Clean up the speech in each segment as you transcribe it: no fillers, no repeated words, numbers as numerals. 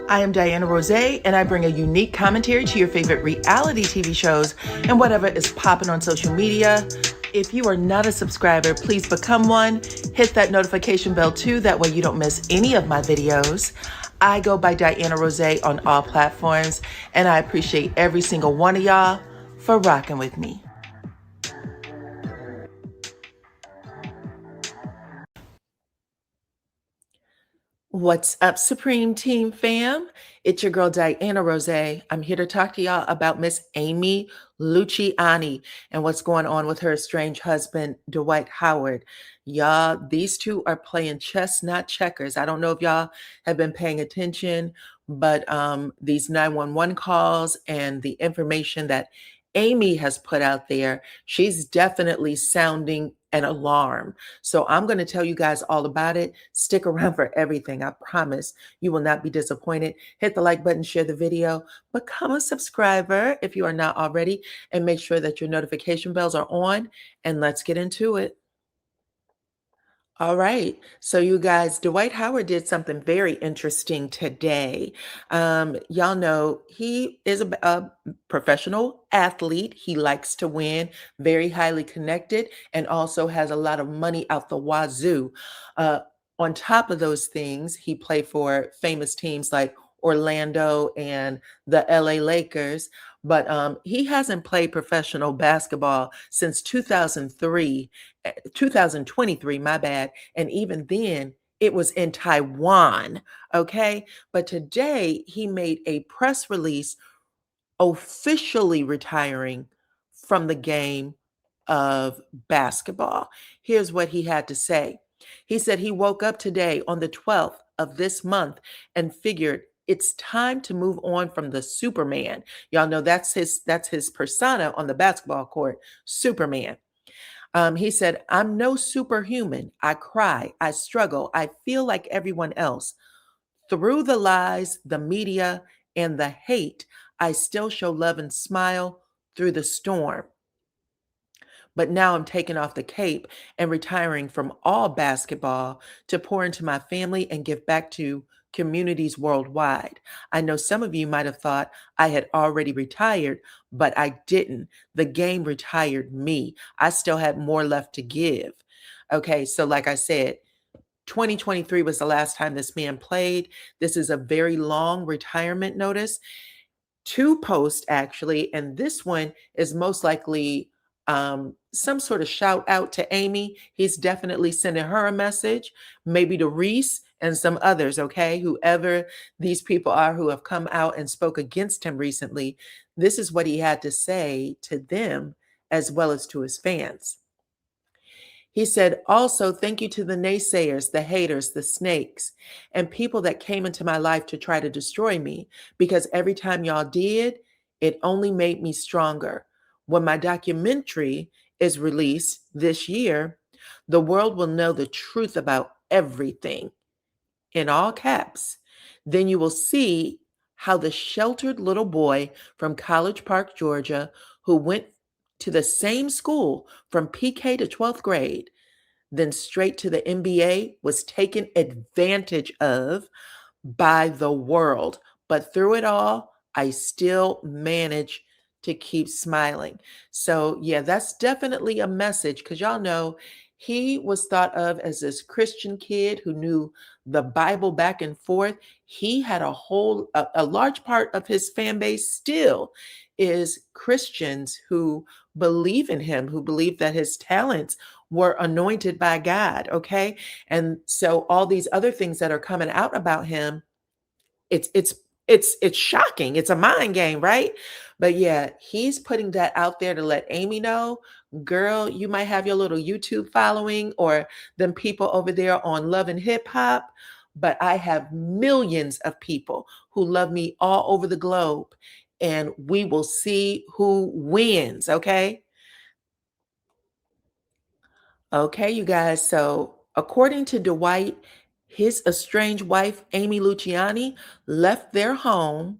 I am DYANAROZAY, and I bring a unique commentary to your favorite reality TV shows and whatever is popping on social media. If you are not a subscriber, please become one. Hit that notification bell too, that way you don't miss any of my videos. I go by DYANAROZAY on all platforms, and I appreciate every single one of y'all for rocking with me. What's up, Supreme Team fam? It's your girl, DYANAROZAY. I'm here to talk to y'all about Miss Amy Luchiani and what's going on with her estranged husband, Dwight Howard. Y'all, these two are playing chess, not checkers. I don't know if y'all have been paying attention, but these 911 calls and the information that Amy has put out there, she's definitely sounding an alarm. So I'm going to tell you guys all about it. Stick around for everything. I promise you will not be disappointed. Hit the like button, share the video, become a subscriber if you are not already, and make sure that your notification bells are on, and let's get into it. All right. So, you guys, Dwight Howard did something very interesting today. Y'all know he is a professional athlete. He likes to win, very highly connected, and also has a lot of money out the wazoo. Uh, on top of those things, he played for famous teams like Orlando and the LA Lakers, but he hasn't played professional basketball since 2023, my bad. And even then, it was in Taiwan. Okay. But today, he made a press release officially retiring from the game of basketball. Here's what he had to say. He said he woke up today on the 12th of this month and figured it's time to move on from the Superman. Y'all know that's his persona on the basketball court, Superman. He said, I'm no superhuman. I cry, I struggle, I feel like everyone else. Through the lies, the media, and the hate, I still show love and smile through the storm. But now I'm taking off the cape and retiring from all basketball to pour into my family and give back to communities worldwide. I know some of you might have thought I had already retired, but I didn't. The game retired me. I still had more left to give. Okay, so like I said, 2023 was the last time this man played. This is a very long retirement notice. Two posts actually, and this one is most likely some sort of shout out to Amy. He's definitely sending her a message, maybe to Reese and some others, okay? Whoever these people are who have come out and spoke against him recently, this is what he had to say to them as well as to his fans. He said, also, thank you to the naysayers, the haters, the snakes, and people that came into my life to try to destroy me, because every time y'all did, it only made me stronger. When my documentary is released this year, the world will know the truth about everything, in all caps. Then you will see how the sheltered little boy from College Park, Georgia, who went to the same school from PK to 12th grade, then straight to the NBA, was taken advantage of by the world. But through it all, I still manage to keep smiling. So, yeah, that's definitely a message, because y'all know he was thought of as this Christian kid who knew the Bible back and forth. He had a large part of his fan base still is Christians who believe in him, who believe that his talents were anointed by God. Okay. And so all these other things that are coming out about him, it's shocking. It's a mind game, right? But yeah, he's putting that out there to let Amy know, girl, you might have your little YouTube following or them people over there on Love and Hip Hop, but I have millions of people who love me all over the globe, and we will see who wins. Okay. Okay, you guys. So, according to Dwight, his estranged wife, Amy Luchiani, left their home,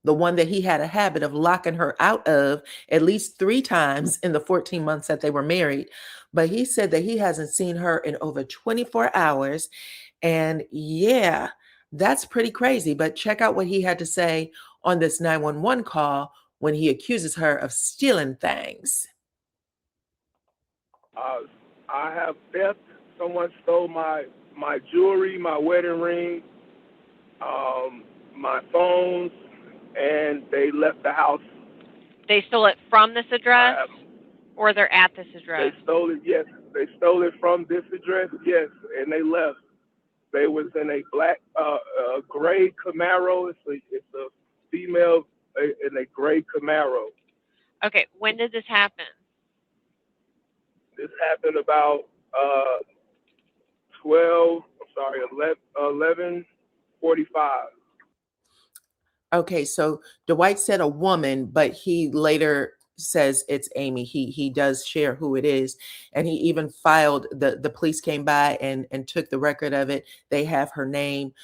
the one that he had a habit of locking her out of at least 3 times in the 14 months that they were married. But he said that he hasn't seen her in over 24 hours. And yeah, That's pretty crazy. But check out what he had to say on this 911 call when he accuses her of stealing things. I have theft. Someone stole my jewelry, my wedding ring, my phones, and they left the house. They stole it from this address, I, or they're at this they address? stole it. Yes, they stole it from this address. Yes, and they left. They was in a black, gray Camaro. It's a female in a gray Camaro. Okay, when did this happen? This happened about 12. I'm sorry, 11:45. Okay, so Dwight said a woman, but he later says it's Amy. He does share who it is, and he even filed the police came by and took the record of it. They have her name,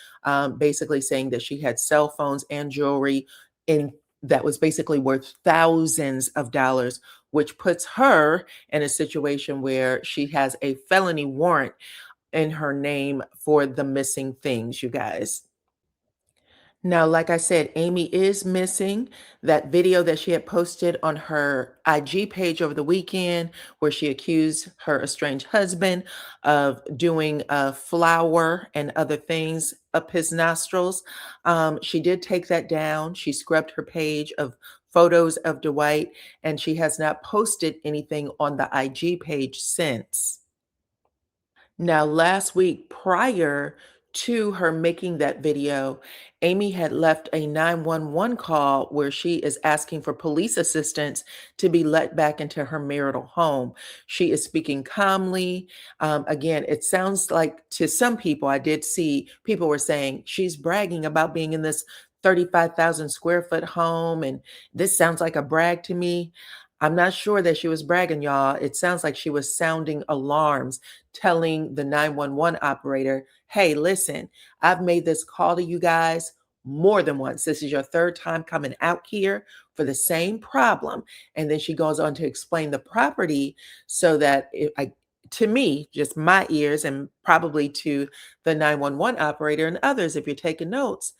basically saying that she had cell phones and jewelry in that was basically worth thousands of dollars, which puts her in a situation where she has a felony warrant in her name for the missing things, you guys. Now, like I said, Amy is missing. That video that she had posted on her IG page over the weekend, where she accused her estranged husband of doing flour and other things up his nostrils. She did take that down. She scrubbed her page of photos of Dwight, and she has not posted anything on the IG page since. Now, last week, prior to her making that video, Amy had left a 911 call where she is asking for police assistance to be let back into her marital home. She is speaking calmly. Again, it sounds like to some people, I did see people were saying she's bragging about being in this 35,000 square foot home, and this sounds like a brag to me. I'm not sure that she was bragging, y'all. It sounds like she was sounding alarms, telling the 911 operator, hey, listen, I've made this call to you guys more than once. This is your third time coming out here for the same problem. And then she goes on to explain the property so that to me, just my ears, and probably to the 911 operator and others, if you're taking notes,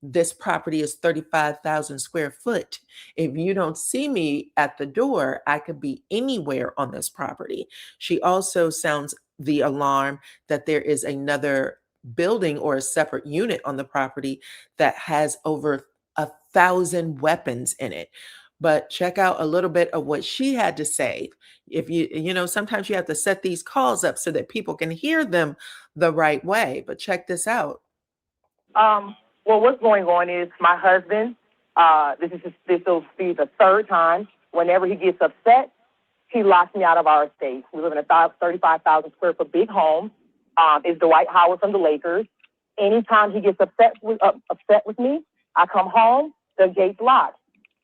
this property is 35,000 square foot. If you don't see me at the door, I could be anywhere on this property. She also sounds the alarm that there is another building or a separate unit on the property that has over 1,000 weapons in it. But check out a little bit of what she had to say. If sometimes you have to set these calls up so that people can hear them the right way. But check this out. Well, what's going on is my husband, this will be the third time. Whenever he gets upset, he locks me out of our estate. We live in a 35,000 square foot big home. It's Dwight Howard from the Lakers. Anytime he gets upset with me, I come home, the gate's locked.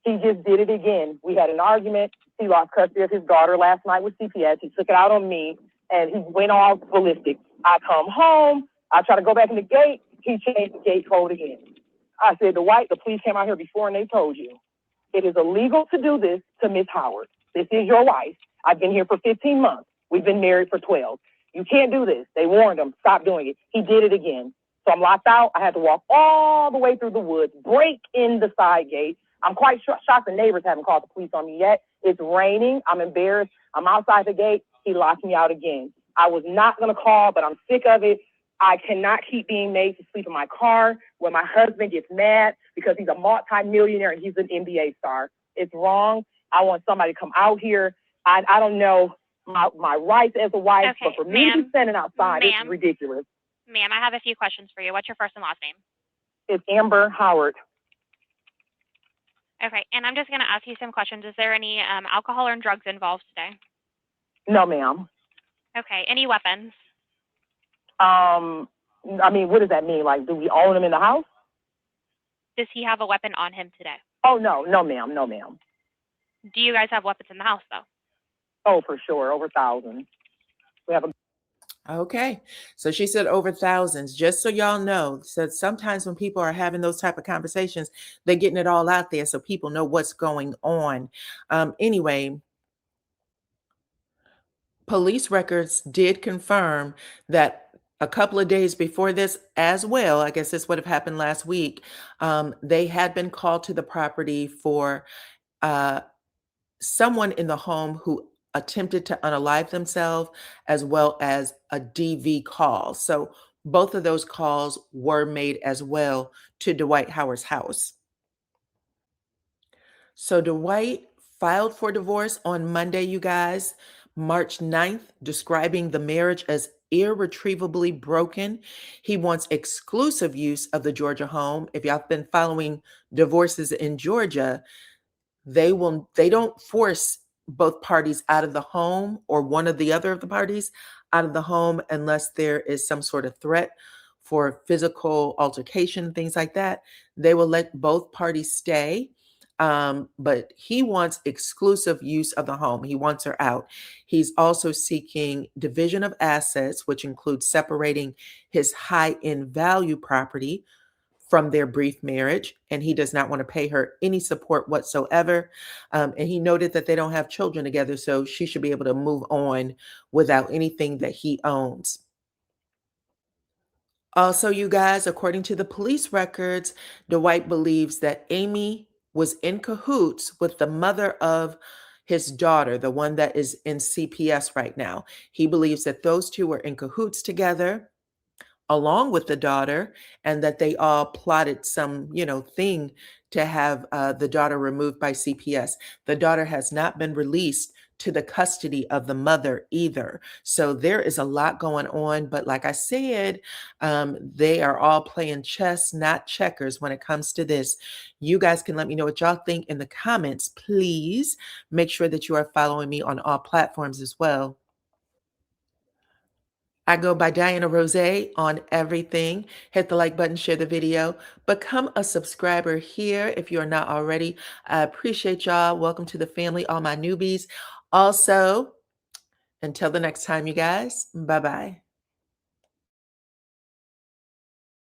He just did it again. We had an argument. He lost custody of his daughter last night with CPS. He took it out on me, and he went all ballistic. I come home. I try to go back in the gate. He changed the gate code again. I said, Dwight, the police came out here before and they told you. It is illegal to do this to Miss Howard. This is your wife. I've been here for 15 months. We've been married for 12. You can't do this. They warned him. Stop doing it. He did it again. So I'm locked out. I had to walk all the way through the woods, break in the side gate. I'm quite shocked the neighbors haven't called the police on me yet. It's raining. I'm embarrassed. I'm outside the gate. He locked me out again. I was not going to call, but I'm sick of it. I cannot keep being made to sleep in my car when my husband gets mad because he's a multi-millionaire and he's an NBA star. It's wrong. I want somebody to come out here. I don't know my rights as a wife, Okay, but for me to be standing outside, it's ridiculous. Ma'am, I have a few questions for you. What's your first and last name? It's Amber Howard. Okay, and I'm just going to ask you some questions. Is there any alcohol or drugs involved today? No, ma'am. Okay, any weapons? I mean, what does that mean? Like, do we own them in the house? Does he have a weapon on him today? Oh, no, ma'am. No, ma'am. Do you guys have weapons in the house, though? Oh, for sure. Over 1,000. We have a. Okay. So she said over thousands, just so y'all know. So sometimes when people are having those type of conversations, they're getting it all out there so people know what's going on. Anyway, police records did confirm that A couple of days before this as well, I guess this would have happened last week, they had been called to the property for uh, someone in the home who attempted to unalive themselves, as well as a DV call. So both of those calls were made as well to Dwight Howard's house. So Dwight filed for divorce on Monday, you guys, March 9th, describing the marriage as irretrievably broken. He wants exclusive use of the Georgia home. If y'all have been following divorces in Georgia, they don't force both parties out of the home, or one or the other of the parties out of the home, unless there is some sort of threat for physical altercation, things like that. They will let both parties stay. But he wants exclusive use of the home. He wants her out. He's also seeking division of assets, which includes separating his high in value property from their brief marriage, and he does not want to pay her any support whatsoever. And he noted that they don't have children together, so she should be able to move on without anything that he owns. Also, you guys, according to the police records, Dwight believes that Amy was in cahoots with the mother of his daughter, the one that is in CPS right now. He believes that those two were in cahoots together, along with the daughter, and that they all plotted some, thing to have the daughter removed by CPS. The daughter has not been released to the custody of the mother either. So there is a lot going on. But like I said, they are all playing chess, not checkers when it comes to this. You guys can let me know what y'all think in the comments. Please make sure that you are following me on all platforms as well. I go by DYANAROZAY on everything. Hit the like button, share the video, become a subscriber here if you are not already. I appreciate y'all. Welcome to the family, all my newbies. Also, until the next time, you guys, bye-bye.